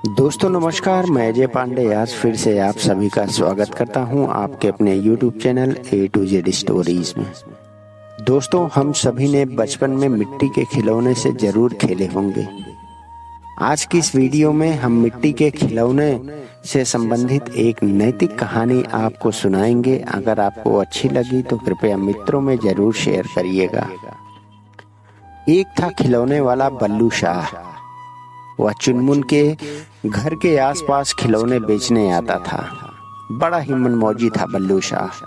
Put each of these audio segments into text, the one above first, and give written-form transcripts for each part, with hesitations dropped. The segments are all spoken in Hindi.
दोस्तों नमस्कार, मैं अजय पांडे आज फिर से आप सभी का स्वागत करता हूं आपके अपने YouTube channel A to Z stories में। दोस्तों हम सभी ने बचपन में मिट्टी के खिलौने से जरूर खेले होंगे। आज की इस वीडियो में हम मिट्टी के खिलौने से संबंधित एक नैतिक कहानी आपको सुनाएंगे। अगर आपको अच्छी लगी तो कृपया मित्रों में जरूर शेयर करिएगा। एक था खिलौने वाला बल्लू शाह। वह चुनमुन के घर के आसपास खिलौने बेचने आता था। बड़ा ही मनमौजी था बल्लू शाह।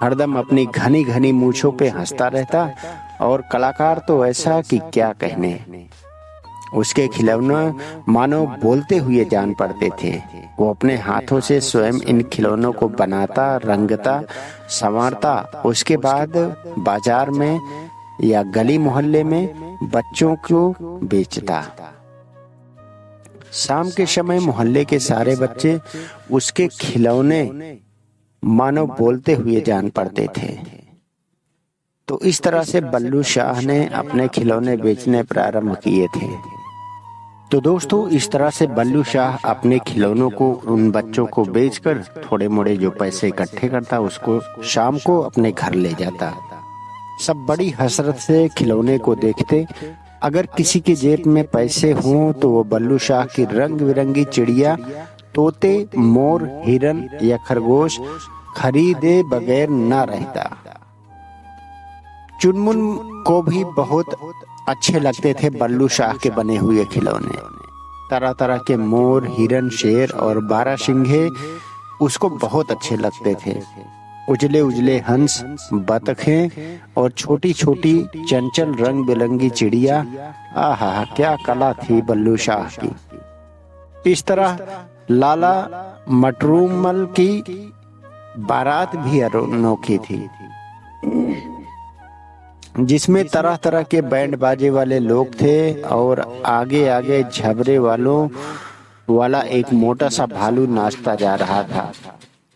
हरदम अपनी घनी घनी मूंछों पे हंसता रहता और कलाकार तो ऐसा कि क्या कहने। उसके खिलौने मानो बोलते हुए जान पड़ते थे। वो अपने हाथों से स्वयं इन खिलौनों को बनाता, रंगता, संवारता। उसके बाद बाजार में या गली मोहल्ले में बच्चों को बेचता। शाम के समय मोहल्ले के सारे बच्चे उसके खिलौने मानो बोलते हुए जान पड़ते थे। तो इस तरह से बल्लू शाह ने अपने खिलौने बेचने प्रारंभ किए थे। तो दोस्तों इस तरह से बल्लू शाह अपने खिलौनों को उन बच्चों को बेचकर थोड़े मोड़े जो पैसे इकट्ठे करता उसको शाम को अपने घर ले जाता। सब बड़ी हसरत से खिलौने को देखते। अगर किसी के जेब में पैसे हों तो वो बल्लू शाह की रंग बिरंगी चिड़िया, तोते, मोर, हिरन या खरगोश खरीदे बगैर न रहता। चुनमुन को भी बहुत अच्छे लगते थे बल्लू शाह के बने हुए खिलौने। तरह तरह के मोर, हिरन, शेर और बारहसिंघे उसको बहुत अच्छे लगते थे। उजले उजले हंस, बतखें और छोटी छोटी चंचल रंग बिरंगी चिड़िया। आहा क्या कला थी बल्लू शाह की। इस तरह लाला मटरूमल की बारात भी अनोखी थी, जिसमें तरह तरह के बैंड बाजे वाले लोग थे और आगे आगे झबरे वालों वाला एक मोटा सा भालू नाचता जा रहा था।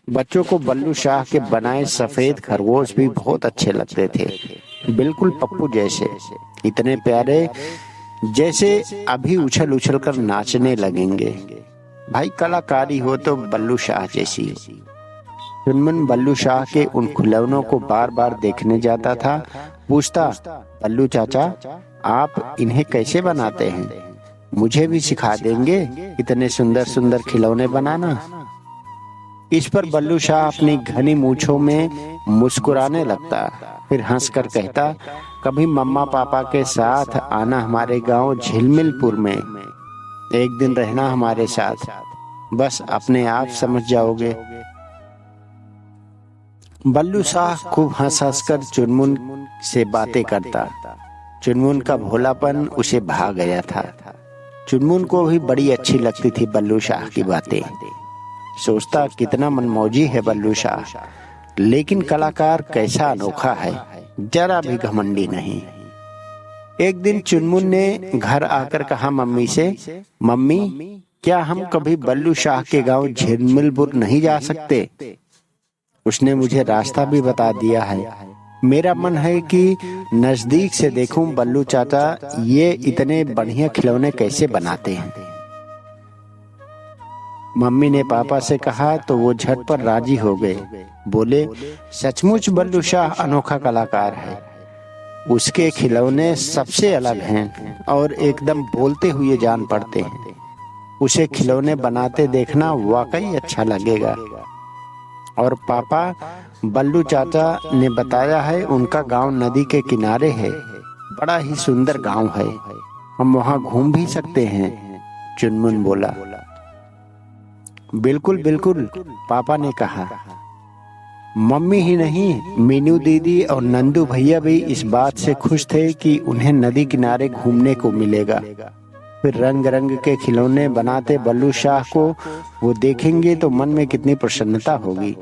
बच्चों को बल्लू शाह के बनाए सफेद खरगोश भी बहुत अच्छे लगते थे, बिल्कुल पप्पू जैसे, इतने प्यारे जैसे अभी उछल उछल कर नाचने लगेंगे। भाई कलाकारी हो तो बल्लू शाह जैसी। चुनमुन बल्लू शाह के उन खिलौनों को बार बार देखने जाता था। पूछता, बल्लू चाचा आप इन्हें कैसे बनाते हैं? मुझे भी सिखा देंगे इतने सुंदर सुंदर खिलौने बनाना। इस पर बल्लू शाह अपनी घनी मूंछों में मुस्कुराने लगता, फिर हंसकर कहता, कभी मम्मा पापा के साथ आना हमारे गांव झिलमिलपुर में। एक दिन रहना हमारे साथ, बस अपने आप समझ जाओगे। बल्लू शाह खूब हंस हंस कर चुनमुन से बातें करता। चुनमुन का भोलापन उसे भा गया था। चुनमुन को भी बड़ी अच्छी लगती थी बल्लू शाह की बातें। सोचता कितना मनमौजी है बल्लू शाह, लेकिन कलाकार कैसा अनोखा है, जरा भी घमंडी नहीं। एक दिन चुनमुन ने घर आकर कहा मम्मी से, मम्मी क्या हम कभी बल्लू शाह के गांव झिलमिलपुर नहीं जा सकते? उसने मुझे रास्ता भी बता दिया है। मेरा मन है कि नजदीक से देखूं बल्लू चाचा ये इतने बढ़िया खिलौने कैसे बनाते हैं। मम्मी ने पापा से कहा तो वो झट पर राजी हो गए। बोले, सचमुच बल्लू शाह अनोखा कलाकार है। उसके खिलौने सबसे अलग हैं और एकदम बोलते हुए जान पड़ते हैं। उसे खिलौने बनाते देखना वाकई अच्छा लगेगा। और पापा बल्लू चाचा ने बताया है उनका गांव नदी के किनारे है। बड़ा ही सुंदर गांव है, हम वहां घूम भी सकते हैं। चुनमुन बोला, बिल्कुल बिल्कुल, पापा ने कहा। मम्मी ही नहीं, मीनू दीदी और नंदू भैया भी इस बात से खुश थे कि उन्हें नदी किनारे घूमने को मिलेगा। फिर रंग रंग के खिलौने बनाते बल्लू शाह को वो देखेंगे तो मन में कितनी प्रसन्नता होगी।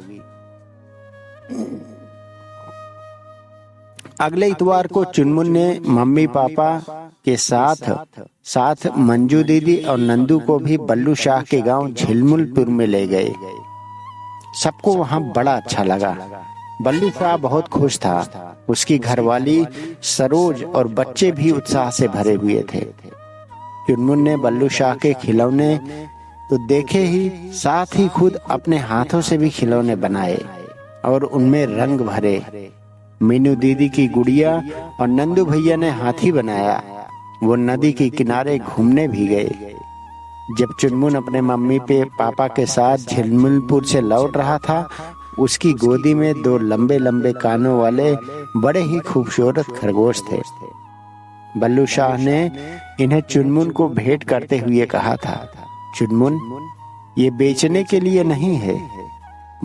अगले इतवार को चुनमुन ने मम्मी पापा के साथ मंजू दीदी और नंदू को भी बल्लू शाह के गांव झिलमिलपुर में ले गए। सबको वहां बड़ा अच्छा लगा। बल्लू शाह बहुत खुश था। उसकी घरवाली सरोज और बच्चे भी उत्साह से भरे हुए थे। चुनमुन ने बल्लू शाह के खिलौने तो देखे ही साथ ही खुद अपने हाथों से भी खिलौने बनाए और उनमें रंग भरे। मीनू दीदी की गुड़िया और नंदू भैया ने हाथी बनाया। वो नदी के किनारे घूमने भी गए। जब चुनमुन अपने मम्मी पे पापा के साथ झिलमिलपुर से लौट रहा था, उसकी गोदी में 2 लंबे लंबे कानों वाले बड़े ही खूबसूरत खरगोश थे। बल्लू शाह ने इन्हें चुनमुन को भेंट करते हुए कहा था, चुनमुन, ये बेचने के लिए नहीं है,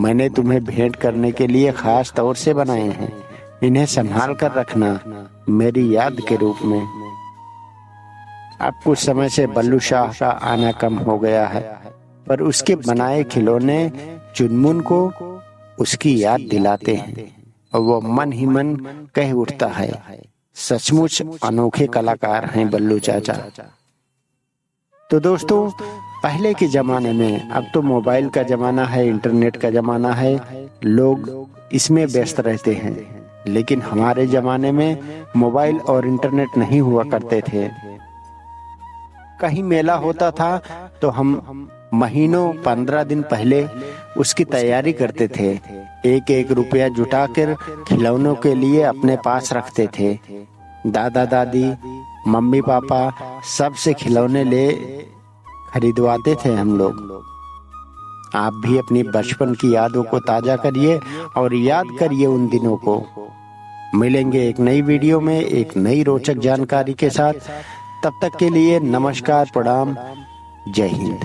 मैंने तुम्हें भेंट करने के लिए खास तौर से बनाए हैं। इन्हें संभाल कर रखना मेरी याद के रूप में। अब कुछ समय से बल्लू शाह का आना कम हो गया है, पर उसके बनाए खिलौने चुनमुन को उसकी याद दिलाते हैं और वो मन ही मन कह उठता है, सचमुच अनोखे कलाकार हैं बल्लू चाचा। तो दोस्तों, पहले के जमाने में, अब तो मोबाइल का जमाना है, इंटरनेट का जमाना है, लोग इसमें व्यस्त रहते हैं, लेकिन हमारे जमाने में मोबाइल और इंटरनेट नहीं हुआ करते थे। कहीं मेला होता था तो हम महीनों 15 दिन पहले उसकी तैयारी करते थे। 1-1 रुपया जुटाकर खिलौनों के लिए अपने पास रखते थे। दादा दादी, मम्मी पापा सबसे खिलौने ले खरीदवाते थे हम लोग। आप भी अपनी बचपन की यादों को ताजा करिए और याद करिए उन दिनों को। मिलेंगे एक नई वीडियो में एक नई रोचक जानकारी के साथ। तब तक के लिए नमस्कार, प्रणाम, जय हिंद।